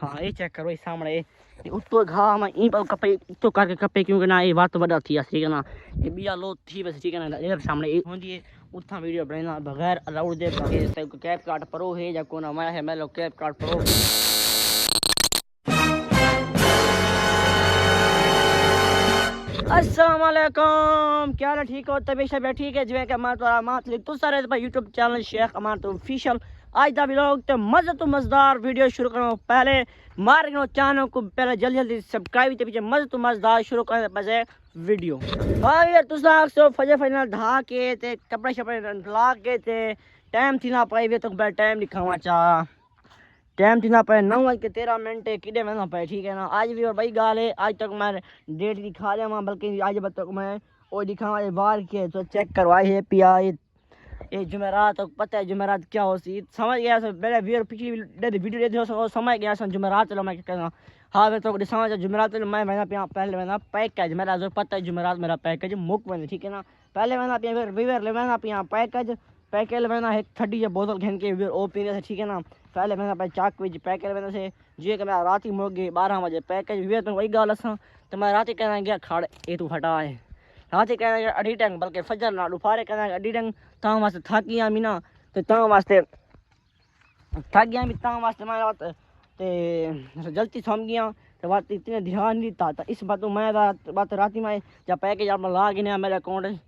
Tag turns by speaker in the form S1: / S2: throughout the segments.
S1: हाँ ये चेक करो, सामने उत्तो घा में ई कपे तो करके कपे क्योंकि ना ये बात बड़ा थी ठीक है ना, ये बिया लो थी बस ठीक है ना। ये सामने ये होंदी है उठा वीडियो बनाना बगैर अलाउड दे बगैर कैप कार्ड प्रो है या कोना मैं है मैं लो कैप कार्ड प्रो। अस्सलाम वालेकुम, क्या हाल ठीक हो? तबीयत शबीयत ठीक है? जो कि हमारा तो सारे यूट्यूब चैनल शेख अमान तो ऑफिशियल आज दा व्लॉग तो मज़े तो मज़ेदार वीडियो शुरू करो। पहले मार चैनल को पहले जल्दी जल्दी सब्सक्राइब के पीछे मज़े तो मज़ेदार शुरू करने बजे वीडियो। हाँ यार तुम सो फजे फजे धा के ते कपड़े शपड़े ला के ते टाइम थी ना पाई वे तो टाइम दिखावा चाह टाइम थी ना पे 9:13 किडे वह पे ठीक है ना। आज भी और बड़ी गाल है, आज तक मैं डेट दिखा रहा वहाँ बल्कि आज तक मैं वो दिखावा बाहर के तो चेक करवाई है पिया ये जुमेरात तो पता है जुमेरात क्या हो सी समझ गया सो पहले वीडियो पिछली वीडियो दे दो समझ गया सो जुमेरात चलो मैं कहना। हाँ मैं तो समझ जुमेरात मैं मैंने पिया पहले मैंने पैकेज मेरा जो पता है जुमेरात मेरा पैकेज मुक बने ठीक है ना। पहले मैंने पिया वीवर मैंने पिया पैकेज मैंने एक 30 जो बोतल घेन के वो पीने से ठीक है ना। पहले मैंने पे चाक विच पैकेज मैंने से जी कि मैं रात ही मुक गई 12 बजे पैकेज वीवर तो वही गाल असा तो मैं रात ही कहना गया खड़ ये तू हटा है रात ही कहना अड़ी टंग बल्कि फजर ना दोपहर कहना अड़ी टंग ता वास्ते थक गया मी ना तो ता वास्ते थक गया मी ता वास्ते मैं रात ते जल्दी सम गया तो बात इतने ध्यान नहीं था तो इस बात मैं बात रात में जब पैकेज आप ला गिना मेरे अकाउंट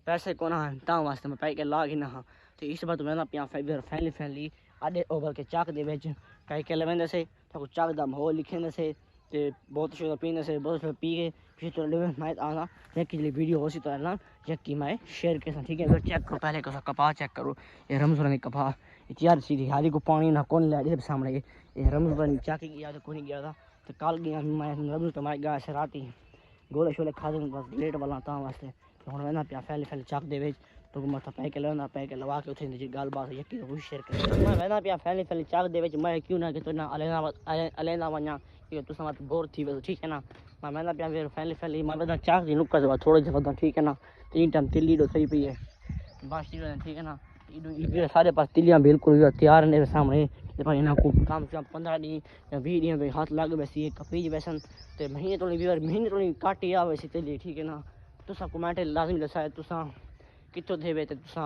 S1: पैसे को ना ता वास्ते मैं पैकेज ला गिना हाँ तो इस बात मैं ना पिया फैली आधे ओवर के चाक दे बेच कई के लेवेंदे से तो चाक दा माहौल लिखेंदे से ते बहुत शुरू पीने से बहुत पी के फिर तो लेवे मैं आना एक के लिए वीडियो हो सी तो ना चेक की मैं शेयर के साथ ठीक है। चेक करो पहले का कपा चेक करो ये रमजान कपा यार सीधी हाली को पानी ना कौन ले सामने ये रमजान चाकी गया तो कौन गया था तो कल गया मैं रमजान तो मैं गया रात ही गोले शोले खा दूँ बस लेट वाला ता वास्ते तो हम ना पिया फैले चाक दे बेच तो मत पैके लेना पैके लवा के उठे जी गाल बात यकी तो शेयर कर मैं वेना पिया फैले चाक दे बेच मैं क्यों ना कि तो ना अलेना वना कि तू समझ बोर थी बस ठीक है ना। मैं वेना पिया फिर फैले मैं वेना चाक दी नुक्का से थोड़े जगह ठीक है ना 3 टाइम तिल्ली दो सही पी है बस ठीक है ना। इधर सारे पास तिलियां बिल्कुल तैयार ने सामने भाई ना को काम से 15 दिन या 20 दिन में हाथ लग वैसी कपीज वैसन ते महीने तो काटी आ वैसी तिली ठीक है ना। तुसा कमेंट लाजमी दसाए तुसा कितो थे वे तुसा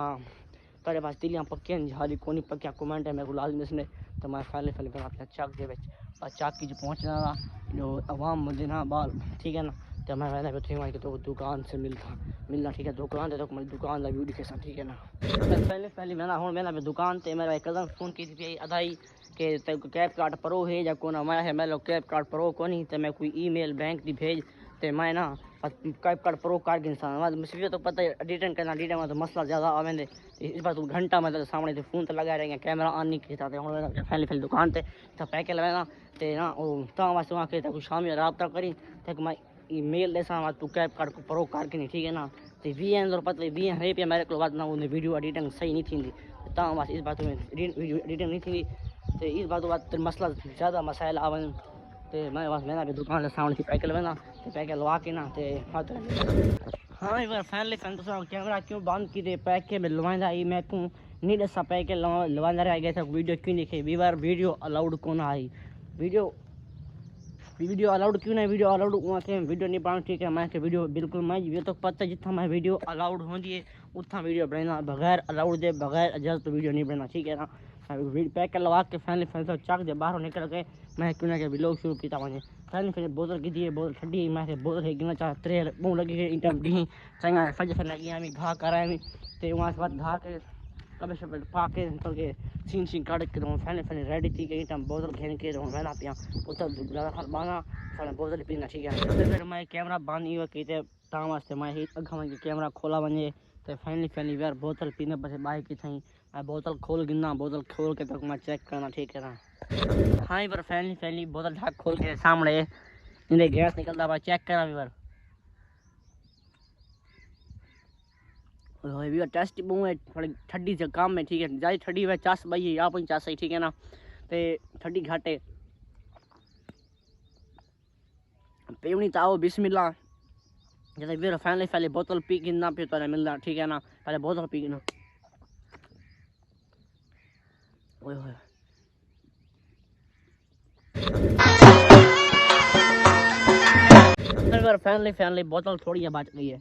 S1: तेरे पास तिलियां पक्के हाली कोनी पक्या कमेंट है मेरे को लाजमी दसने तो मैं फैले बना अपना चाक दे और चाक की जो पहुँचना जो आवाम मुझे ना बाल ठीक है ना। तो मैं वैसे भी थी तो दुकान से मिलना ठीक है दुकान तो मेरी दुकान लगी वीडियो के साथ ठीक है ना। पहले मैंने हूँ मैंने दुकान से मेरा एक कज़न फ़ोन की थी अदाई के कैप कार्ड प्रो है या कोना मैं है मैं लो कैप कार्ड प्रो को नहीं तो मैं कोई ईमेल बैंक की भेज तो मैं ना कैप कार्ड प्रो कार्ड इंसान मुझे तो पता है रिटर्न करना रिटर्न में तो मसला ज़्यादा आवेंदे इस बार तो घंटा मतलब सामने तो फ़ोन तो लगा रहेंगे कैमरा ऑन नहीं किया था फैली दुकान से तो पैके लगाना तो ना वो ता वास्ते वहाँ के कुछ शामी रबता करी तक मैं ईमेल दसा तू कैप कार्ड प्रो कार्ड की नहीं ठीक है ना। तो 20 पता 20 रुपया मेरे को बात ना उन्हें वीडियो एडिटिंग सही नहीं थी ता बस इस बात में वीडियो एडिटिंग नहीं थी तो इस बात मसला ज़्यादा मसाइल आवन तो मैं बस मैंने दुकान सामने से पैके लगना तो पैके लगा के ना तो हाँ यार फैनली फैन तो कैमरा क्यों बंद की दे पैके में लवांदा आई मैं को नहीं दसा पैके लवांदा रह गया था वीडियो क्यों लिखे वीडियो अलाउड कौन आई वीडियो अलाउड क्यों नहीं वीडियो अलाउड वहाँ से वीडियो नहीं बनाना ठीक है। मैं के वीडियो बिल्कुल मैं ये तो पता जितना मैं वीडियो अलाउड होती है उतना वीडियो बनाना बगैर अलाउड दे बगैर इजाज़त तो वीडियो नहीं बनाना ठीक है ना। पैक लगा के फैन चाक दे बाहर निकल के मैं क्यों ना के व्लॉग शुरू किया वहाँ फैन फिर बोतल की दिए बोतल ठंडी मैं बोतल है गिना चाह त्रे मुँह लगी इंटा डी चंगा फज लगी हमें घा करा तो वहाँ से बाद घा के कब शब पाके निकल के सीन काट के तो फैन रेडी थी गई टाइम बोतल घेन के तो मैंने पिया बोतल ज़्यादा बाना साढ़े बोतल पीना ठीक है। फिर मैं कैमरा बंद ही की ता वास्ते मैं अखा में कैमरा खोला वने तो फैनली यार बोतल पीने बस बाइक की थी मैं बोतल खोल गिना बोतल खोल के तक मैं चेक करना ठीक है ना। हाँ पर फैनली बोतल ढाक खोल के सामने इन्हें गैस निकलता भाई चेक करा बार भी टेस्ट मुँह थोड़ी ठंडी से काम में ठीक है जाए ठंडी वह चास भाई आप चास ठीक है ना तो ठंडी घाटे पेवनी तो आओ बिस्मिल्लाह जैसे फिर फैनली बोतल पी गिना फिर तो मिलना ठीक है ना पहले बोतल पी गिना फैमिली बोतल थोड़ी बच गई है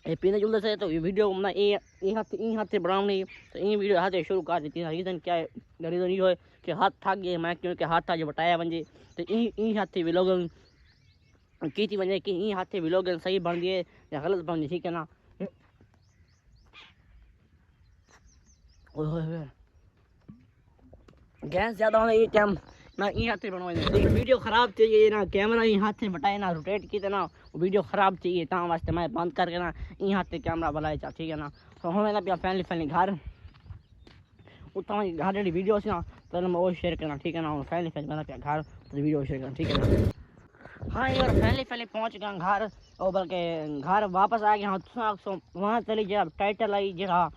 S1: ये पीने जुलते से तो ये वीडियो मैं हाथ से बनाऊंगी तो ये वीडियो हाथ से शुरू कर देती है। रीज़न क्या है, रीज़न ये है कि हाथ थक गए मैं क्योंकि हाथ आज बटाया वजे तो इन हाथ से व्लॉग की थी वजे कि इन हाथ से व्लॉग सही बन दिए या गलत बन दिए, ठीक है ना। गैस ज़्यादा होना ये टाइम मैं ये हाथ से बनवाई वीडियो ख़राब चाहिए ना, कैमरा ये हाथ से बटाए ना रोटेट की ना वीडियो ख़राब चाहिए ता वास्ते मैं बंद करके ना ये हाथ से कैमरा बनाए चा, ठीक है ना। तो हम ना पिया फैमिली घर उतना घर जी वीडियो से ना तो मैं वो शेयर करना, ठीक है ना। फैमिली बना पिया घर तो वीडियो शेयर करना, ठीक है ना। हाँ यार फैमिली पहुँच गया घर और बल्कि घर वापस आ गया हाँ वहाँ चली जरा टाइटल आई जरा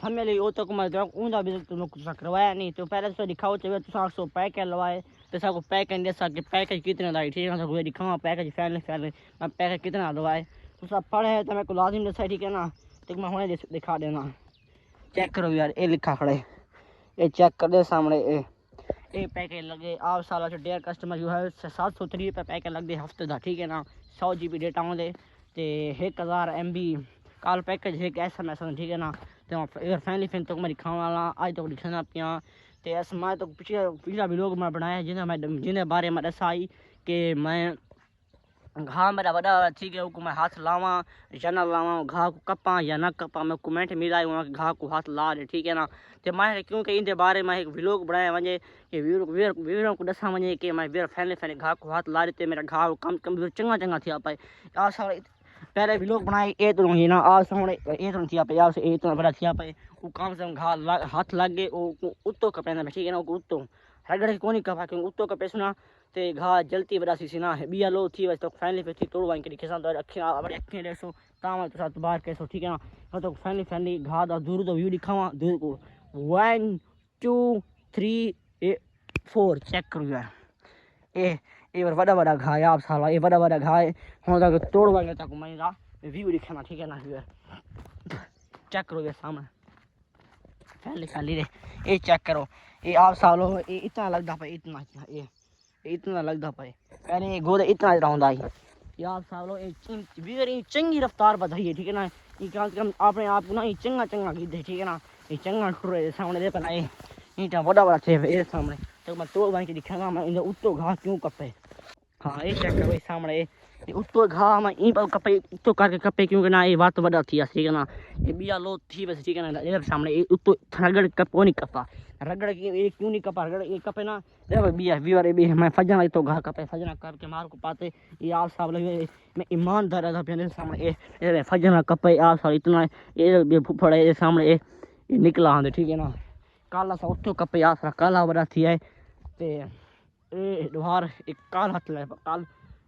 S1: थमेली वो तो मैं ऊँधा भी तुम करवाया नहीं तो पहले तो दिखाओ चाहिए तो पैक लवाए तो सबको पैक दे सके पैकेज कितने लाई, ठीक है ना। दिखाओ पैकेज फैमिली मैं पैकेज कितना लवाए तो सब पढ़े है तो मेरे को लाजिम दसा, ठीक है ना। तो मैं होने दिखा देना चेक करो यार ये लिखा खड़े ये चेक कर दे सामने ये पैकेज लगे आप साल डेयर कस्टमर जो है 730 रुपये पैकेज लगते हफ्ते का, ठीक है ना। 100 GB डेटा आते तो 1000 MB कॉल पैकेज एक SMS, ठीक है ना। तो फैमिली तो मैं दिखाने वाला आज तो दिखाना पिया तो ऐसा मैं तो पिछला व्लॉग मैं बनाया जिन्हें बारे में दसाई कि मैं घा मेरा बड़ा, ठीक है वो मैं हाथ लावा या ना लावा घा को कपा या ना कपा मैं कमेंट मिला वहाँ घा को हाथ ला दे, ठीक है ना। तो मैं क्योंकि इन बारे में एक व्लॉग बनाया वजे कि वीर को दसा वजे कि मैं वीर फैमिली घा को हाथ ला देते मेरा घा कम चंगा थिया पाए आ सारे पहले व्लॉग बनाए ए तो ही ना आ सामने ए तो थिया पे ए तो बड़ा थिया पाए वो कम से कम घा हाथ लग गए वो उत्तो कपे ना, ठीक है ना। उत्तो रगड़ को नहीं कपा क्योंकि उत्तो कपे सुना ते घा जल्दी बड़ा सी ना है बिया लो थी वैसे तो फैमिली पे थी तोड़वाई के दिखे तो अखियां देखो ताम तो साथ बाहर कैसो, ठीक है ना। तो फैमिली घा दा दूर तो व्यू दिखावा दूर को 1 2 3 4 चेक करो यार ये बड़ा घा है आप साला ये बड़ा घा है हम तक तोड़वा गया तक मैं व्यू दिखाना, ठीक है ना। चेक करो ये सामने फैमिली रे ये चेक करो ये आप सालो ये इतना लगता पे इतना लगता पे पहले ये गोद इतना रहा ये आप सालो ये चंगी रफ्तार बताइए, ठीक है ना। ये कम से कम अपने आप को ना ये चंगा गिद्धे, ठीक है ना। ये चंगा टुरे सामने दे पहला ये बड़ा थे ये सामने तो मैं तोड़ बन के दिखाऊंगा मैं इधर उत्तो घा क्यों कपे। हाँ ये चेक करो सामने ये उत्तो घा मैं इन पर कपे उत्तो करके कपे क्योंकि ना ये बात बड़ा थी, ठीक है ना। ये बिया लो थी वैसे, ठीक है ना। इधर सामने ये उत्तो रगड़ कपो नहीं कपा रगड़ की ये क्यों नहीं कपा रगड़ ये कपे ना देखो बिया वीवर भी मैं फजना तो घा कपे फजना करके मार को पाते ये आप साहब लगे मैं ईमानदार था अपने सामने ये फजना कपे आप साहब इतना ये फुफड़ा ये सामने ये निकला आंदे, ठीक है ना। काला सा उत्तो कपे आप साहब काला बड़ा थी है ते ये दोहार एक काल हाथ ले काल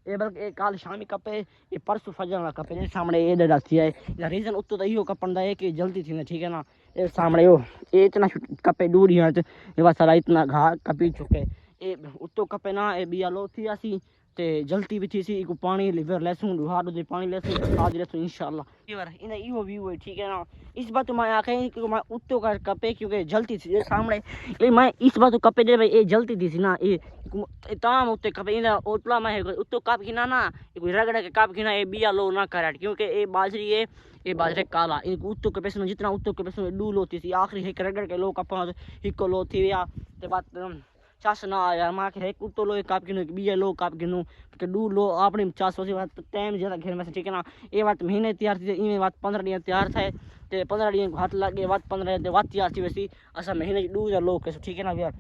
S1: ये बल्कि एक काल शामी कपे ये परसों फजर कपे ये सामने ये डरती है या रीजन उत्तो तो यो कपन दा है कि जल्दी थी ना, ठीक है ना। ये सामने यो ये इतना कपे दूर है ये बस सारा इतना घा कपी चुके ये उत्तो कपे ना ये बिया लो थी आसी ते जल्दी भी थी सी को पानी लिवर लेसूं दुहार दे पानी लेसूं खाद लेसूं इंशाल्लाह लीवर इन यो व्यू है, ठीक है ना। इस बात मैं आखे कि मैं उत्तो का कपे क्योंकि जल्दी थी ये सामने ये मैं इस बात कपे दे ये जल्दी थी ना ये तमाम उत्ते कपे इन ओतला में उत्तो कप गिना ना कोई रगड़ के कप गिना ये बिया लो ना करे क्योंकि ये बाजरे काला इन उत्तो के पैसे जितना उत्तो के पैसे डू लोती थी आखिरी एक रगड़ के लो कपा हिको लो थी या ते बात चास ना यार माँ के एक उत्तो लो एक काप गिनो बिया लो काप गिनो कि डू लो अपनी चास हो बात टाइम ज़्यादा घेर में, ठीक है ना। ये बात महीने तैयार थी इवें बात 15 दिन तैयार थे तो 15 दिन हाथ लगे बात 15 दिन बात तैयार थी वैसी असा महीने डू या लो कैसे, ठीक है ना यार।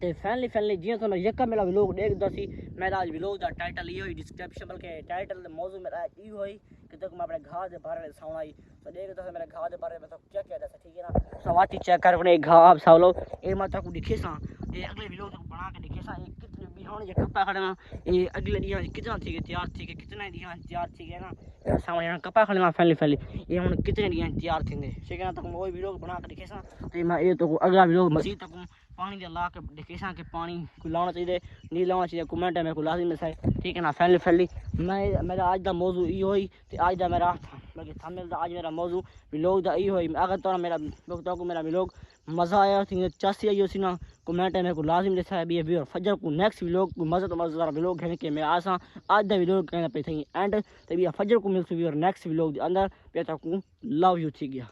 S1: तो फैमिली जी तो यका मेरा व्लॉग देखदा सी मेरा आज व्लॉग का टाइटल ये हुई डिस्क्रिप्शन बल्कि टाइटल मौजू मेरा ये हुई कि तक मैं अपने घा के बारे में सुनाई तो देखदा मेरा घा के बारे में तो क्या कहता था, ठीक है ना। सवाती चेक कर अपने घा आप सब लोग ये माता को दिखे सा ये अगले व्लॉग को बना के दिखे सा एक कितने बिहान जे कपा खड़ना ये अगले दिन कितना थी तैयार थी कि कितना दिन तैयार थी है ना सामने कपा खड़ना फैमिली ये हम कितने दिन तैयार थे, ठीक है ना। तो वो व्लॉग बना के दिखे सा तो मैं ये तो अगला व्लॉग मसीह तक पानी दे ला के दिखे सा कि पानी को लाना चाहिए नहीं लाना चाहिए कमेंट है मेरे को लाजिम है, ठीक है ना। फैमिली मैं मेरा आज का मौजू ये हुई तो आज का मेरा बल्कि थंबनेल आज मेरा मौजू व्लॉग का ये हुई अगर तो मेरा मेरा व्लॉग मज़ा आया थी चासी आई उसी ना कमेंट में को लाजिम लिखा है भी और फजर को नेक्स्ट व्लॉग को मज़ा तो मज़ेदार व्लॉग है कि मैं आसा आज दा व्लॉग कहना पे थी एंड तभी फजर को मिलती और नेक्स्ट व्लॉग अंदर पे तक लव यू थी गया।